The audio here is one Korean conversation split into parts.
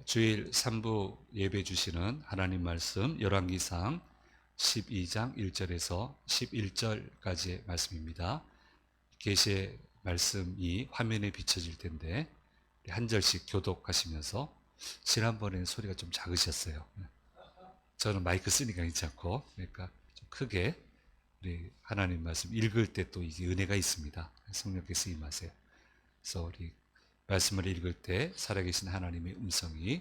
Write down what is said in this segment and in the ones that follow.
주일 3부 예배 주시는 하나님 말씀 열왕기상 12장 1절에서 11절까지의 말씀입니다. 계시의 말씀이 화면에 비춰질 텐데 한 절씩 교독하시면서 지난번에는 소리가 좀 작으셨어요. 저는 마이크 쓰니까 괜찮고 그러니까 좀 크게 우리 하나님 말씀 읽을 때 또 이게 은혜가 있습니다. 성령께서 임하세요. 그래서 우리 말씀을 읽을 때 살아계신 하나님의 음성이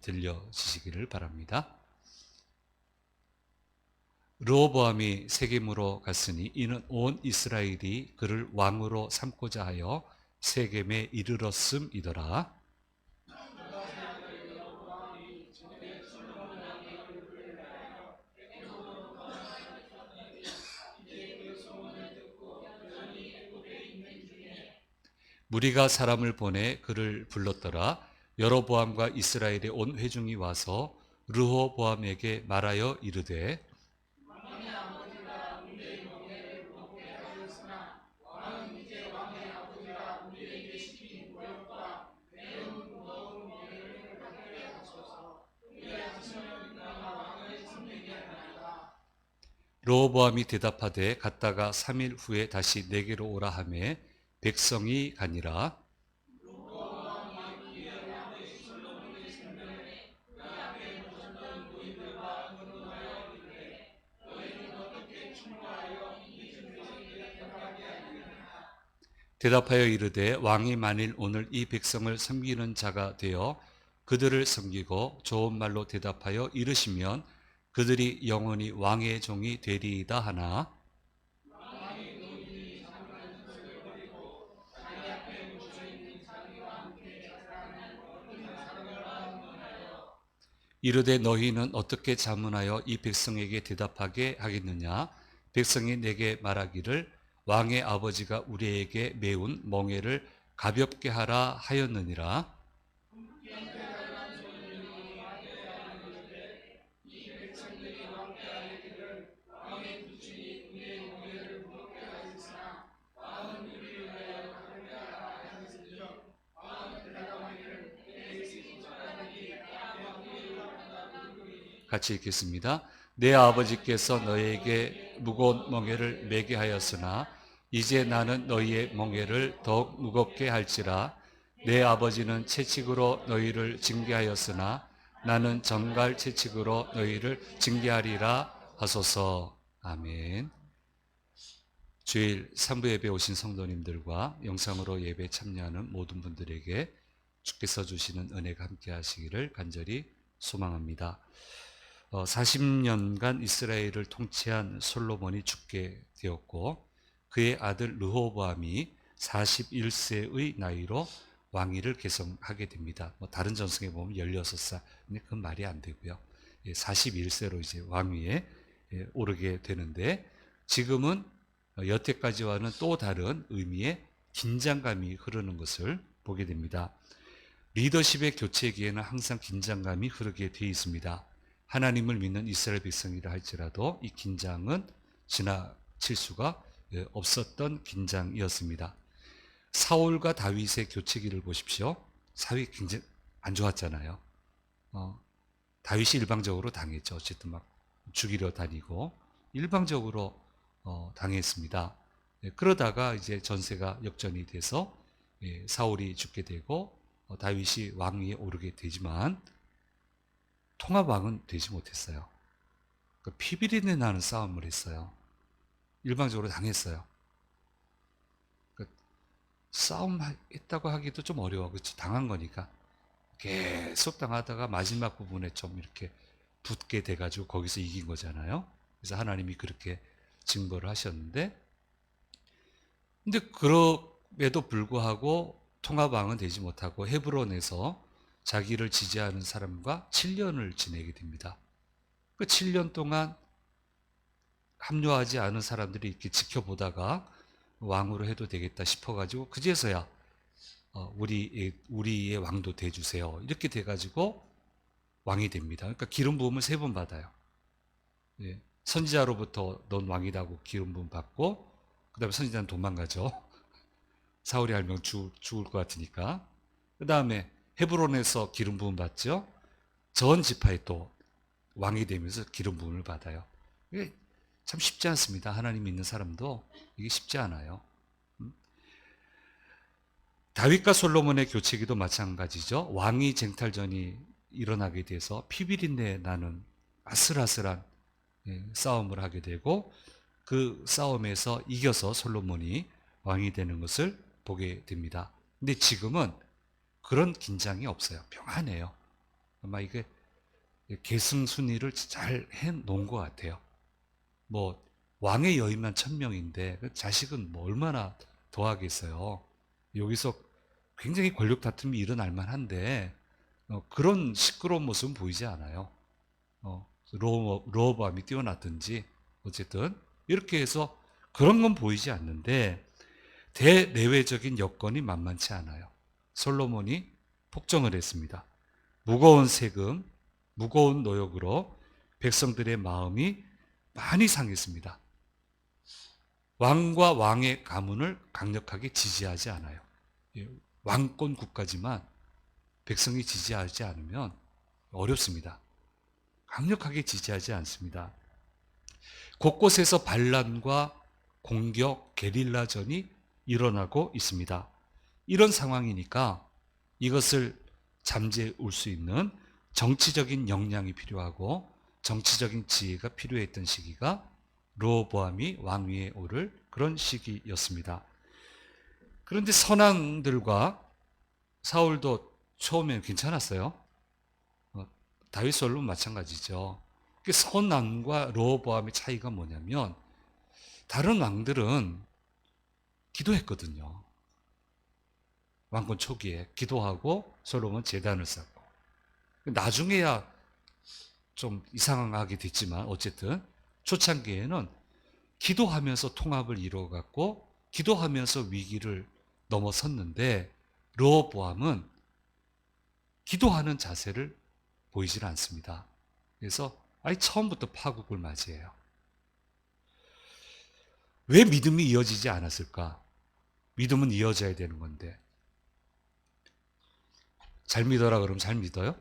들려지시기를 바랍니다. 르호보암이 세겜으로 갔으니 이는 온 이스라엘이 그를 왕으로 삼고자 하여 세겜에 이르렀음이더라. 무리가 사람을 보내 그를 불렀더라. 여로보암과 이스라엘의 온 회중이 와서 르호보암에게 말하여 이르되 르호보암이 대답하되 갔다가 3일 후에 다시 내게로 오라 하매 백성이 가니라. 대답하여 이르되 왕이 만일 오늘 이 백성을 섬기는 자가 되어 그들을 섬기고 좋은 말로 대답하여 이르시면 그들이 영원히 왕의 종이 되리이다 하나 이르되 너희는 어떻게 자문하여 이 백성에게 대답하게 하겠느냐. 백성이 내게 말하기를 왕의 아버지가 우리에게 메운 멍에를 가볍게 하라 하였느니라. 같이 읽겠습니다. 내 아버지께서 너희에게 무거운 멍에를 매게 하였으나 이제 나는 너희의 멍에를 더욱 무겁게 할지라. 내 아버지는 채찍으로 너희를 징계하였으나 나는 전갈 채찍으로 너희를 징계하리라 하소서. 아멘. 주일 3부 예배 오신 성도님들과 영상으로 예배 참여하는 모든 분들에게 주께서 주시는 은혜가 함께 하시기를 간절히 소망합니다. 40년간 이스라엘을 통치한 솔로몬이 죽게 되었고 그의 아들 르호보암이 41세의 나이로 왕위를 계승하게 됩니다. 다른 전승에 보면 16살, 근데 그건 말이 안 되고요. 41세로 이제 왕위에 오르게 되는데 지금은 여태까지와는 또 다른 의미의 긴장감이 흐르는 것을 보게 됩니다. 리더십의 교체기에는 항상 긴장감이 흐르게 되어 있습니다. 하나님을 믿는 이스라엘 백성이라 할지라도 이 긴장은 지나칠 수가 없었던 긴장이었습니다. 사울과 다윗의 교체기를 보십시오. 사울이 굉장히 안 좋았잖아요. 다윗이 일방적으로 당했죠. 어쨌든 막 죽이려 다니고 일방적으로 당했습니다. 그러다가 이제 전세가 역전이 돼서 사울이 죽게 되고 다윗이 왕위에 오르게 되지만 통합왕은 되지 못했어요. 피비린내 나는 싸움을 했어요. 일방적으로 당했어요. 싸움했다고 하기도 좀 어려워. 그렇죠? 당한 거니까. 계속 당하다가 마지막 부분에 좀 이렇게 붙게 돼가지고 거기서 이긴 거잖아요. 그래서 하나님이 그렇게 증거를 하셨는데, 근데 그럼에도 불구하고 통합왕은 되지 못하고 헤브론에서 자기를 지지하는 사람과 7년을 지내게 됩니다. 그 7년 동안 합류하지 않은 사람들이 이렇게 지켜보다가 왕으로 해도 되겠다 싶어가지고 그제서야 우리의 왕도 돼주세요. 이렇게 돼가지고 왕이 됩니다. 그러니까 기름 부음을 3번 받아요. 선지자로부터 넌 왕이라고 기름 부음 받고 그 다음에 선지자는 도망가죠. 사울이 알면 죽을 것 같으니까. 그 다음에 헤브론에서 기름 부음 받죠. 전 지파에 또 왕이 되면서 기름 부음을 받아요. 이게 참 쉽지 않습니다. 하나님 믿는 사람도 이게 쉽지 않아요. 다윗과 솔로몬의 교체기도 마찬가지죠. 왕위 쟁탈전이 일어나게 돼서 피비린내 나는 아슬아슬한 싸움을 하게 되고 그 싸움에서 이겨서 솔로몬이 왕이 되는 것을 보게 됩니다. 근데 지금은 그런 긴장이 없어요. 평안해요. 아마 이게 계승순위를 잘 해놓은 것 같아요. 뭐 왕의 여인만 1000명인데 자식은 뭐 얼마나 더 하겠어요. 여기서 굉장히 권력 다툼이 일어날 만한데 그런 시끄러운 모습은 보이지 않아요. 로보암이 뛰어났든지 어쨌든 이렇게 해서 그런 건 보이지 않는데 대내외적인 여건이 만만치 않아요. 솔로몬이 폭정을 했습니다. 무거운 세금, 무거운 노역으로 백성들의 마음이 많이 상했습니다. 왕과 왕의 가문을 강력하게 지지하지 않아요. 왕권 국가지만 백성이 지지하지 않으면 어렵습니다. 강력하게 지지하지 않습니다. 곳곳에서 반란과 공격, 게릴라전이 일어나고 있습니다. 이런 상황이니까 이것을 잠재울 수 있는 정치적인 역량이 필요하고 정치적인 지혜가 필요했던 시기가 르호보암이 왕위에 오를 그런 시기였습니다. 그런데 선왕들과 사울도 처음엔 괜찮았어요. 다윗 솔로몬 마찬가지죠. 선왕과 르호보암의 차이가 뭐냐면 다른 왕들은 기도했거든요. 왕권 초기에 기도하고 솔로몬 제단을 쌓고 나중에야 좀 이상하게 됐지만 어쨌든 초창기에는 기도하면서 통합을 이루어갔고 기도하면서 위기를 넘어섰는데 르호보암은 기도하는 자세를 보이질 않습니다. 그래서 아예 처음부터 파국을 맞이해요. 왜 믿음이 이어지지 않았을까? 믿음은 이어져야 되는 건데 잘 믿어라 그러면 잘 믿어요?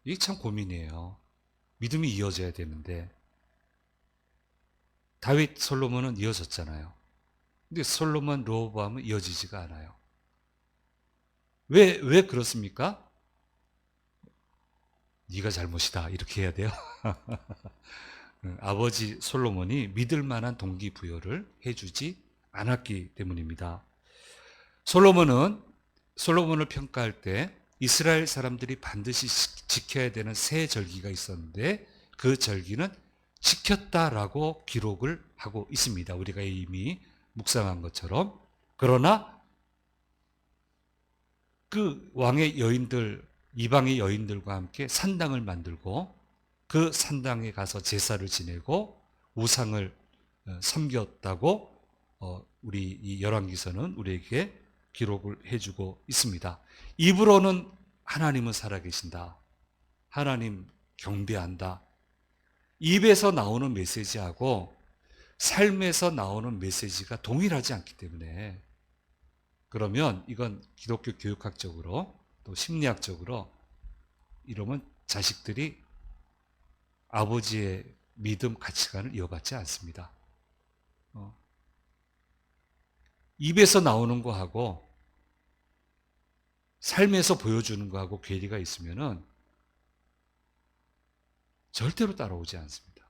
이게 참 고민이에요. 믿음이 이어져야 되는데 다윗 솔로몬은 이어졌잖아요. 근데 솔로몬 르호보암은 이어지지가 않아요. 왜 그렇습니까? 네가 잘못이다 이렇게 해야 돼요. 아버지 솔로몬이 믿을 만한 동기부여를 해주지 않았기 때문입니다. 솔로몬을 평가할 때 이스라엘 사람들이 반드시 지켜야 되는 세 절기가 있었는데 그 절기는 지켰다라고 기록을 하고 있습니다. 우리가 이미 묵상한 것처럼. 그러나 그 왕의 여인들, 이방의 여인들과 함께 산당을 만들고 그 산당에 가서 제사를 지내고 우상을 섬겼다고 우리 이 열왕기서는 우리에게 기록을 해주고 있습니다. 입으로는 하나님은 살아계신다. 하나님 경배한다. 입에서 나오는 메시지하고 삶에서 나오는 메시지가 동일하지 않기 때문에 그러면 이건 기독교 교육학적으로 또 심리학적으로 이러면 자식들이 아버지의 믿음 가치관을 이어받지 않습니다. 입에서 나오는 거하고 삶에서 보여주는 거하고 괴리가 있으면은 절대로 따라오지 않습니다.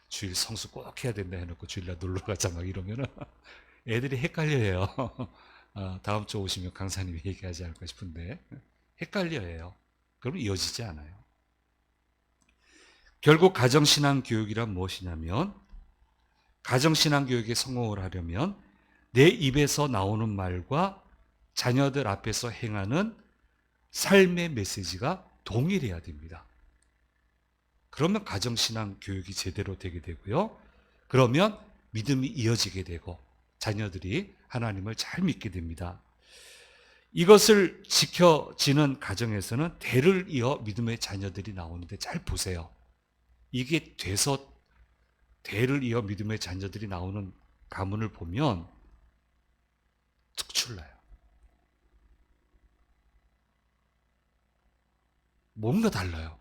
주일 성수 꼭 해야 된다 해놓고 주일날 놀러 가자 막 이러면은 애들이 헷갈려해요. 다음 주 오시면 강사님이 얘기하지 않을까 싶은데 헷갈려해요. 그럼 이어지지 않아요. 결국 가정신앙 교육이란 무엇이냐면 가정신앙 교육에 성공을 하려면 내 입에서 나오는 말과 자녀들 앞에서 행하는 삶의 메시지가 동일해야 됩니다. 그러면 가정신앙 교육이 제대로 되게 되고요. 그러면 믿음이 이어지게 되고 자녀들이 하나님을 잘 믿게 됩니다. 이것을 지켜지는 가정에서는 대를 이어 믿음의 자녀들이 나오는데 잘 보세요. 이게 돼서 대를 이어 믿음의 자녀들이 나오는 가문을 보면 특출나요. 뭔가 달라요.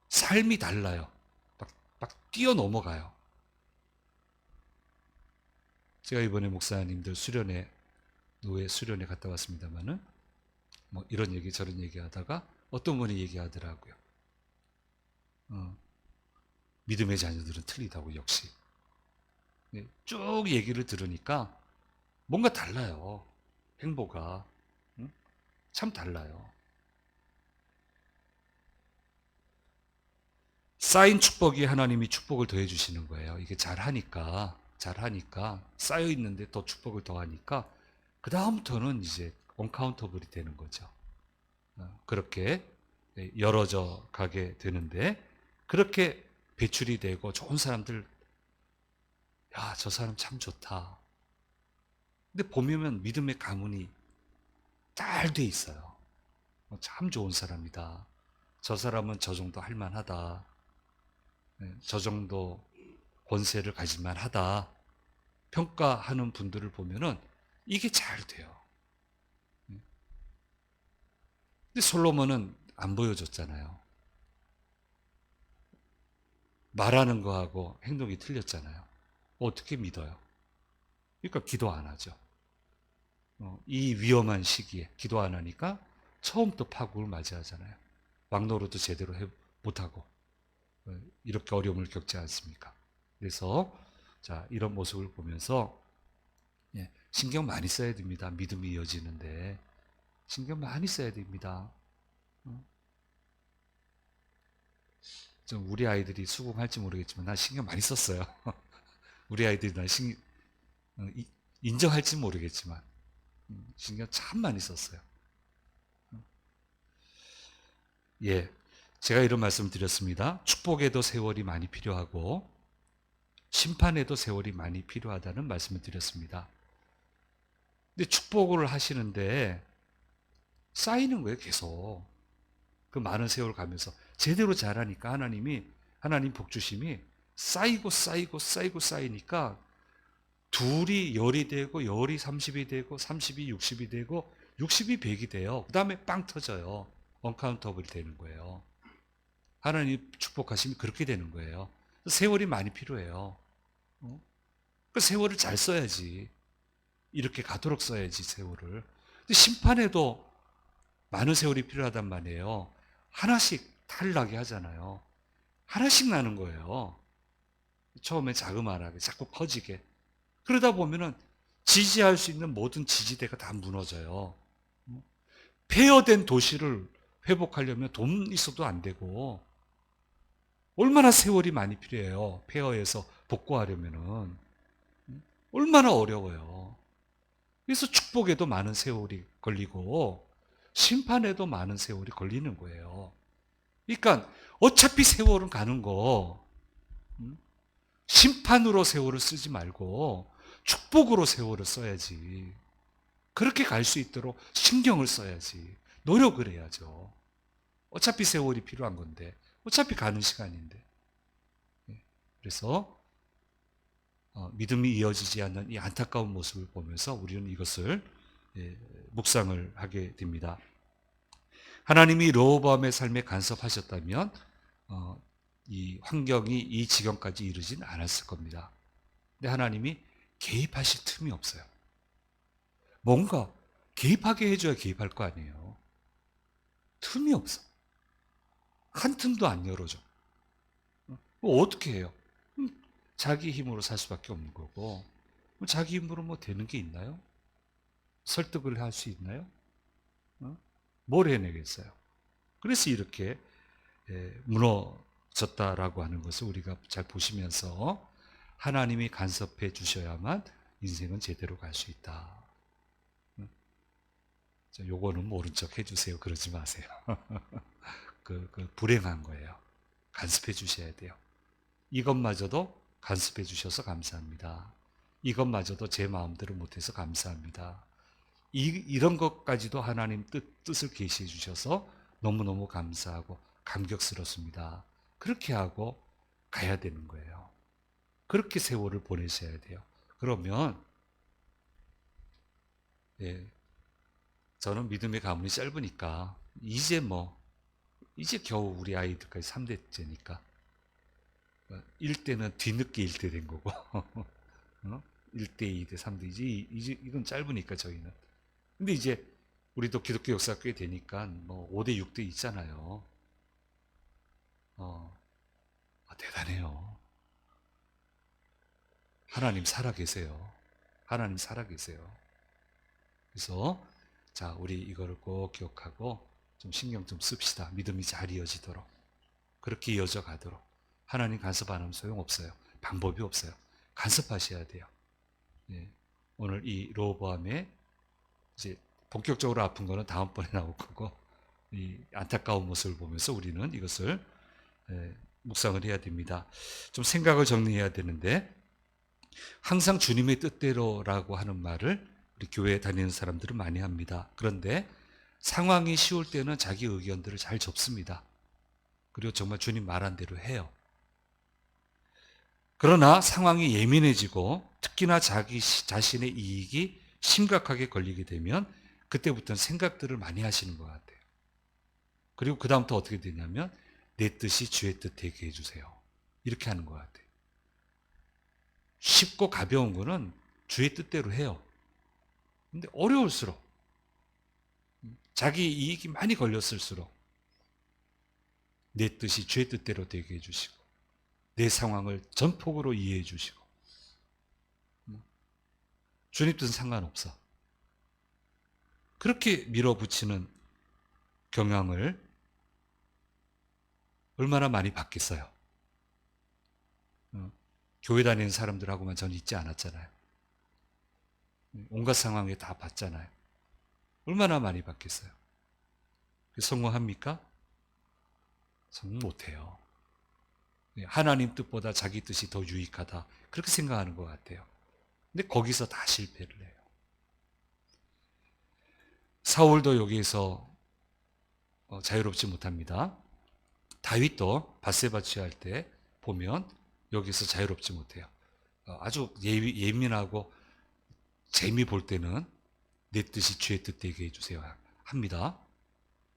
삶이 달라요. 막 뛰어넘어가요. 제가 이번에 목사님들 수련회, 노예 수련회 갔다 왔습니다만은 뭐 이런 얘기 저런 얘기 하다가 어떤 분이 얘기하더라고요. 믿음의 자녀들은 틀리다고 역시. 네, 쭉 얘기를 들으니까 뭔가 달라요. 행보가. 참 달라요. 쌓인 축복이 하나님이 축복을 더해 주시는 거예요. 이게 잘하니까 쌓여 있는데 더 축복을 더하니까 그 다음부터는 이제 언카운터블이 되는 거죠. 그렇게 열어져 가게 되는데 그렇게 배출이 되고 좋은 사람들, 야, 저 사람 참 좋다. 근데 보면 믿음의 가문이 잘 돼 있어요. 참 좋은 사람이다. 저 사람은 저 정도 할 만하다. 저 정도 권세를 가질 만하다. 평가하는 분들을 보면은 이게 잘 돼요. 근데 솔로몬은 안 보여줬잖아요. 말하는 거하고 행동이 틀렸잖아요. 어떻게 믿어요? 그러니까 기도 안 하죠. 이 위험한 시기에 기도 안 하니까 처음부터 파국을 맞이하잖아요. 왕노릇도 제대로 못하고 이렇게 어려움을 겪지 않습니까? 그래서 자, 이런 모습을 보면서 신경 많이 써야 됩니다. 믿음이 이어지는데 신경 많이 써야 됩니다. 좀 우리 아이들이 수긍할지 모르겠지만 난 신경 많이 썼어요. 우리 아이들이 난 인정할지 모르겠지만 신경 참 많이 썼어요. 예, 제가 이런 말씀 드렸습니다. 축복에도 세월이 많이 필요하고 심판에도 세월이 많이 필요하다는 말씀을 드렸습니다. 근데 축복을 하시는데 쌓이는 거예요, 계속. 그 많은 세월 가면서 제대로 잘하니까 하나님 복주심이 쌓이니까 둘이 열이 되고 열이 30이 되고 30이 60이 되고 60이 100이 돼요. 그 다음에 빵 터져요. 언카운터블이 되는 거예요. 하나님 축복하시면 그렇게 되는 거예요. 세월이 많이 필요해요. 그 세월을 잘 써야지. 이렇게 가도록 써야지, 세월을. 근데 심판에도 많은 세월이 필요하단 말이에요. 하나씩 탈나게 하잖아요. 하나씩 나는 거예요. 처음에 자그마하게 자꾸 퍼지게. 그러다 보면은 지지할 수 있는 모든 지지대가 다 무너져요. 폐허된 도시를 회복하려면 돈 있어도 안 되고 얼마나 세월이 많이 필요해요. 폐허에서 복구하려면은 얼마나 어려워요. 그래서 축복에도 많은 세월이 걸리고 심판에도 많은 세월이 걸리는 거예요. 그러니까 어차피 세월은 가는 거 심판으로 세월을 쓰지 말고 축복으로 세월을 써야지. 그렇게 갈 수 있도록 신경을 써야지. 노력을 해야죠. 어차피 세월이 필요한 건데, 어차피 가는 시간인데. 그래서 믿음이 이어지지 않는 이 안타까운 모습을 보면서 우리는 이것을 묵상을 하게 됩니다. 하나님이 르호보암의 삶에 간섭하셨다면 이 환경이 이 지경까지 이르진 않았을 겁니다. 근데 하나님이 개입하실 틈이 없어요. 뭔가 개입하게 해줘야 개입할 거 아니에요. 틈이 없어. 한 틈도 안 열어줘. 어떻게 해요? 자기 힘으로 살 수밖에 없는 거고 자기 힘으로 뭐 되는 게 있나요? 설득을 할 수 있나요? 뭘 해내겠어요? 그래서 이렇게 무너졌다라고 하는 것을 우리가 잘 보시면서 하나님이 간섭해 주셔야만 인생은 제대로 갈 수 있다. 요거는 모른 척 해주세요. 그러지 마세요. 불행한 거예요. 간섭해 주셔야 돼요. 이것마저도 간섭해 주셔서 감사합니다. 이것마저도 제 마음대로 못해서 감사합니다. 이런 것까지도 하나님 뜻을 계시해 주셔서 너무너무 감사하고 감격스럽습니다. 그렇게 하고 가야 되는 거예요. 그렇게 세월을 보내셔야 돼요. 그러면 예, 저는 믿음의 가문이 짧으니까 이제 겨우 우리 아이들까지 3대째니까 1대는 뒤늦게 1대 된 거고 1대, 2대, 3대 이제 이건 짧으니까 저희는. 근데 이제 우리도 기독교 역사가 꽤 되니까 뭐 5대, 6대 있잖아요. 대단해요. 하나님 살아계세요. 하나님 살아계세요. 그래서 자, 우리 이거를 꼭 기억하고 좀 신경 좀 씁시다. 믿음이 잘 이어지도록. 그렇게 이어져 가도록. 하나님 간섭 안 하면 소용없어요. 방법이 없어요. 간섭하셔야 돼요. 예. 오늘 이 로보암의 이제 본격적으로 아픈 거는 다음번에 나올 거고, 이 안타까운 모습을 보면서 우리는 이것을 묵상을 해야 됩니다. 좀 생각을 정리해야 되는데, 항상 주님의 뜻대로라고 하는 말을 우리 교회에 다니는 사람들은 많이 합니다. 그런데 상황이 쉬울 때는 자기 의견들을 잘 접습니다. 그리고 정말 주님 말한 대로 해요. 그러나 상황이 예민해지고 특히나 자기 자신의 이익이 심각하게 걸리게 되면 그때부터는 생각들을 많이 하시는 것 같아요. 그리고 그 다음부터 어떻게 되냐면 내 뜻이 주의 뜻 되게 해주세요. 이렇게 하는 것 같아요. 쉽고 가벼운 거는 주의 뜻대로 해요. 근데 어려울수록 자기 이익이 많이 걸렸을수록 내 뜻이 주의 뜻대로 되게 해주시고 내 상황을 전폭으로 이해해 주시고 주님 뜻은 상관없어. 그렇게 밀어붙이는 경향을 얼마나 많이 받겠어요. 교회 다니는 사람들하고만 저는 있지 않았잖아요. 온갖 상황에 다 봤잖아요. 얼마나 많이 받겠어요. 성공합니까? 성공 못해요. 하나님 뜻보다 자기 뜻이 더 유익하다. 그렇게 생각하는 것 같아요. 근데 거기서 다 실패를 해요. 사울도 여기에서 자유롭지 못합니다. 다윗도 밧세바 취할 때 보면 여기서 자유롭지 못해요. 아주 예민하고 재미 볼 때는 내 뜻이 주의 뜻 되게 해주세요 합니다.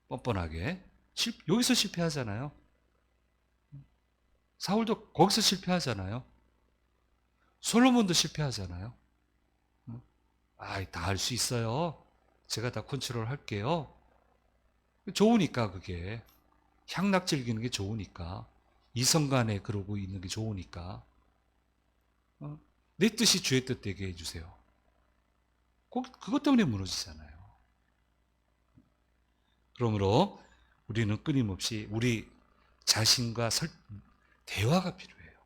뻔뻔하게. 여기서 실패하잖아요. 사울도 거기서 실패하잖아요. 솔로몬도 실패하잖아요. 다 할 수 있어요. 제가 다 컨트롤 할게요. 좋으니까 그게. 향락 즐기는 게 좋으니까. 이성간에 그러고 있는 게 좋으니까. 내 뜻이 주의 뜻 되게 해주세요. 그것 때문에 무너지잖아요. 그러므로 우리는 끊임없이 우리 자신과 대화가 필요해요.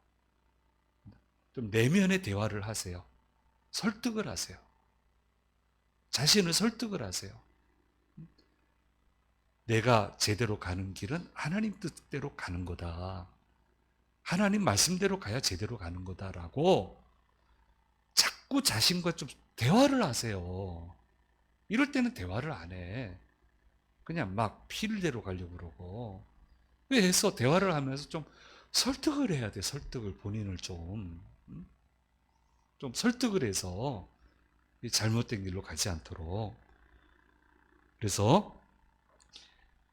좀 내면의 대화를 하세요. 설득을 하세요. 자신을 설득을 하세요. 내가 제대로 가는 길은 하나님 뜻대로 가는 거다. 하나님 말씀대로 가야 제대로 가는 거다라고 자꾸 자신과 좀 대화를 하세요. 이럴 때는 대화를 안 해. 그냥 막 필대로 가려고 그러고. 그래서 대화를 하면서 좀 설득을 해야 돼. 설득을 본인을 좀 설득을 해서 잘못된 길로 가지 않도록. 그래서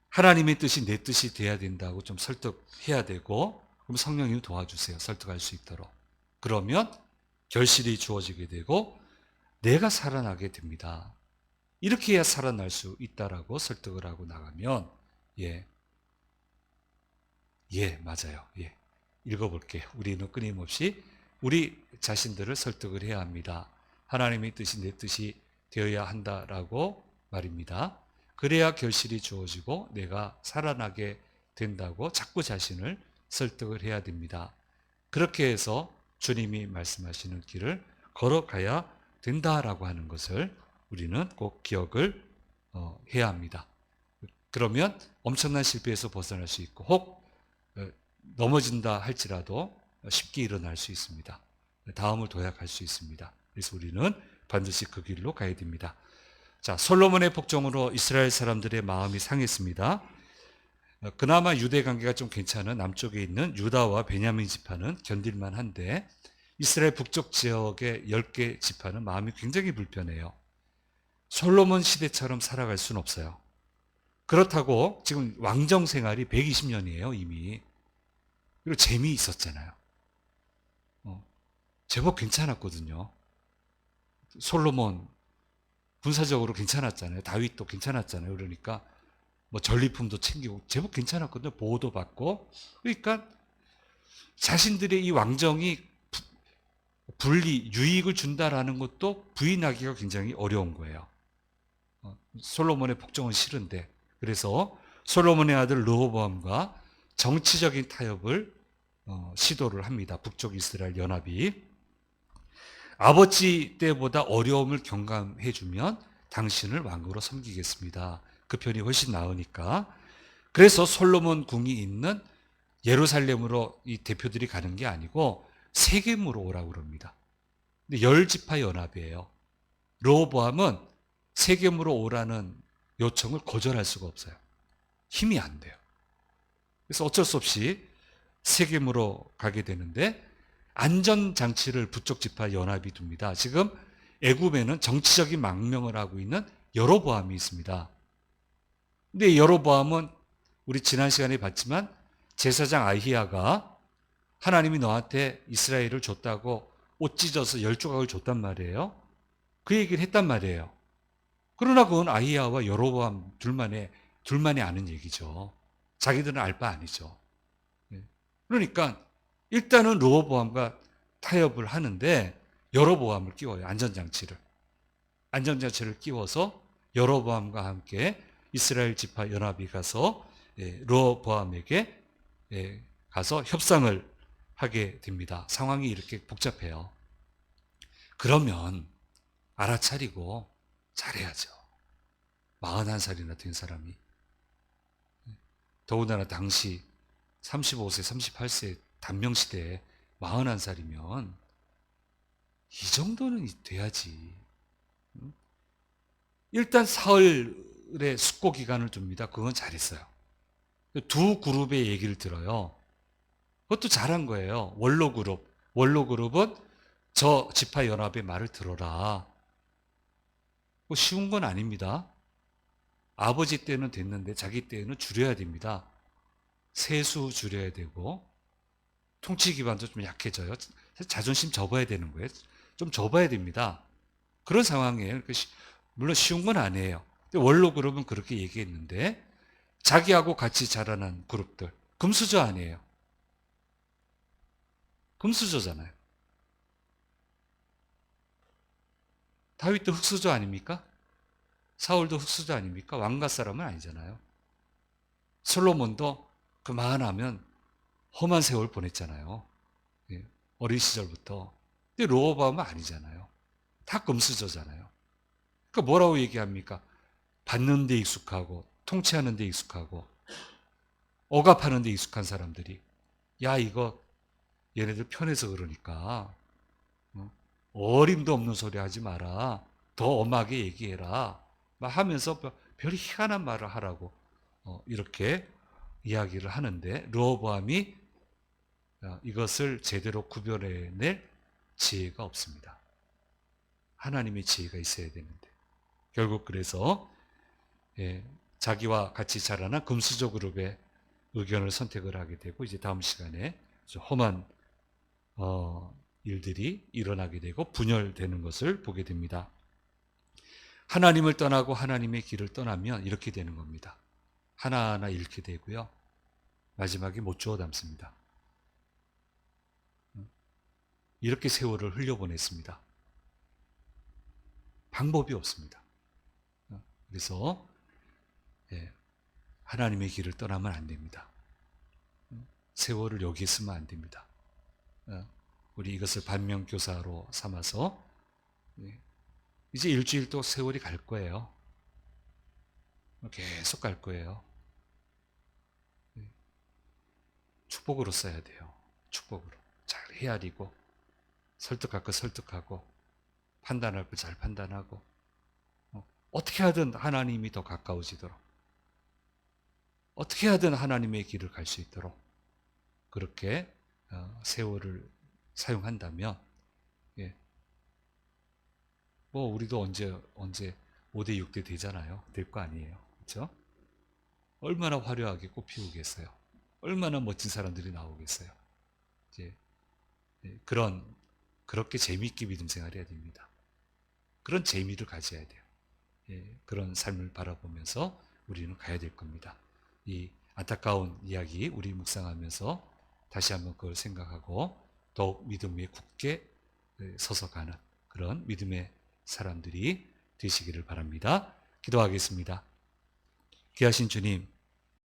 하나님의 뜻이 내 뜻이 돼야 된다고 좀 설득해야 되고, 그럼 성령님이 도와주세요. 설득할 수 있도록. 그러면 결실이 주어지게 되고 내가 살아나게 됩니다. 이렇게 해야 살아날 수 있다라고 설득을 하고 나가면 맞아요. 읽어볼게요. 우리는 끊임없이 우리 자신들을 설득을 해야 합니다. 하나님의 뜻이 내 뜻이 되어야 한다라고 말입니다. 그래야 결실이 주어지고 내가 살아나게 된다고 자꾸 자신을 설득을 해야 됩니다. 그렇게 해서 주님이 말씀하시는 길을 걸어가야 된다라고 하는 것을 우리는 꼭 기억을 해야 합니다. 그러면 엄청난 실패에서 벗어날 수 있고 혹 넘어진다 할지라도 쉽게 일어날 수 있습니다. 다음을 도약할 수 있습니다. 그래서 우리는 반드시 그 길로 가야 됩니다. 자, 솔로몬의 복종으로 이스라엘 사람들의 마음이 상했습니다. 그나마 유대 관계가 좀 괜찮은 남쪽에 있는 유다와 베냐민 지파는 견딜만 한데 이스라엘 북쪽 지역의 10개 지파는 마음이 굉장히 불편해요. 솔로몬 시대처럼 살아갈 수는 없어요. 그렇다고 지금 왕정 생활이 120년이에요, 이미. 그리고 재미있었잖아요. 제법 괜찮았거든요. 솔로몬 군사적으로 괜찮았잖아요. 다윗도 괜찮았잖아요. 그러니까 뭐 전리품도 챙기고 제법 괜찮았거든요. 보호도 받고. 그러니까 자신들의 이 왕정이 유익을 준다라는 것도 부인하기가 굉장히 어려운 거예요. 솔로몬의 복종은 싫은데. 그래서 솔로몬의 아들 르호보암과 정치적인 타협을 시도를 합니다. 북쪽 이스라엘 연합이. 아버지 때보다 어려움을 경감해주면 당신을 왕으로 섬기겠습니다. 그 편이 훨씬 나으니까. 그래서 솔로몬 궁이 있는 예루살렘으로 이 대표들이 가는 게 아니고 세겜으로 오라고 그럽니다. 근데 10지파 연합이에요. 르호보암은 세겜으로 오라는 요청을 거절할 수가 없어요. 힘이 안 돼요. 그래서 어쩔 수 없이 세겜으로 가게 되는데 안전장치를 북쪽 지파 연합이 둡니다. 지금 애굽에는 정치적인 망명을 하고 있는 여로보암이 있습니다. 근데 여로보암은 우리 지난 시간에 봤지만 제사장 아히야가 하나님이 너한테 이스라엘을 줬다고 옷 찢어서 10조각을 줬단 말이에요. 그 얘기를 했단 말이에요. 그러나 그건 아히야와 여로보암 둘만이 아는 얘기죠. 자기들은 알 바 아니죠. 그러니까 일단은 르호보암과 타협을 하는데 여로보암을 끼워요. 안전장치를 끼워서 여로보암과 함께 이스라엘 지파 연합이 가서 르호보암에게 가서 협상을 하게 됩니다. 상황이 이렇게 복잡해요. 그러면 알아차리고 잘해야죠. 41살이나 된 사람이. 더군다나 당시 35세, 38세 단명시대에 41살이면 이 정도는 돼야지. 일단 사흘의 숙고 기간을 둡니다. 그건 잘했어요. 두 그룹의 얘기를 들어요. 그것도 잘한 거예요. 원로 그룹은 저 지파 연합의 말을 들어라. 뭐 쉬운 건 아닙니다. 아버지 때는 됐는데 자기 때는 줄여야 됩니다. 세수 줄여야 되고 통치 기반도 좀 약해져요. 자존심 접어야 되는 거예요. 좀 접어야 됩니다. 그런 상황이에요. 물론 쉬운 건 아니에요. 원로 그룹은 그렇게 얘기했는데 자기하고 같이 자라난 그룹들 금수저 아니에요. 금수저잖아요. 다윗도 흙수저 아닙니까? 사울도 흙수저 아닙니까? 왕가 사람은 아니잖아요. 솔로몬도 그만하면 험한 세월 보냈잖아요. 어린 시절부터. 근데 르호보암은 아니잖아요. 다 금수저잖아요. 그러니까 뭐라고 얘기합니까? 받는 데 익숙하고 통치하는 데 익숙하고 억압하는 데 익숙한 사람들이 야 이거 얘네들 편해서 그러니까 어림도 없는 소리 하지 마라. 더 엄하게 얘기해라. 막 하면서 별이 희한한 말을 하라고 이렇게 이야기를 하는데 르호보암이 이것을 제대로 구별해낼 지혜가 없습니다. 하나님의 지혜가 있어야 되는데 결국 그래서 자기와 같이 자라난 금수저 그룹의 의견을 선택을 하게 되고 이제 다음 시간에 험한 일들이 일어나게 되고 분열되는 것을 보게 됩니다. 하나님을 떠나고 하나님의 길을 떠나면 이렇게 되는 겁니다. 하나하나 잃게 되고요. 마지막에 못 주워 담습니다. 이렇게 세월을 흘려보냈습니다. 방법이 없습니다. 그래서 하나님의 길을 떠나면 안 됩니다. 세월을 여기에 쓰면 안 됩니다. 우리 이것을 반면교사로 삼아서 이제 일주일 또 세월이 갈 거예요. 계속 갈 거예요. 축복으로 써야 돼요. 축복으로. 잘 헤아리고 설득할 거 설득하고 판단할 거 잘 판단하고 어떻게 하든 하나님이 더 가까워지도록 어떻게 하든 하나님의 길을 갈 수 있도록 그렇게 세월을 사용한다면 뭐 우리도 언제 5대 6대 되잖아요. 될 거 아니에요. 그렇죠? 얼마나 화려하게 꽃피우겠어요. 얼마나 멋진 사람들이 나오겠어요. 이제 그렇게 재미있게 믿음 생활해야 됩니다. 그런 재미를 가져야 돼요. 그런 삶을 바라보면서 우리는 가야 될 겁니다. 이 안타까운 이야기 우리 묵상하면서 다시 한번 그걸 생각하고 더욱 믿음 위에 굳게 서서 가는 그런 믿음의 사람들이 되시기를 바랍니다. 기도하겠습니다. 귀하신 주님,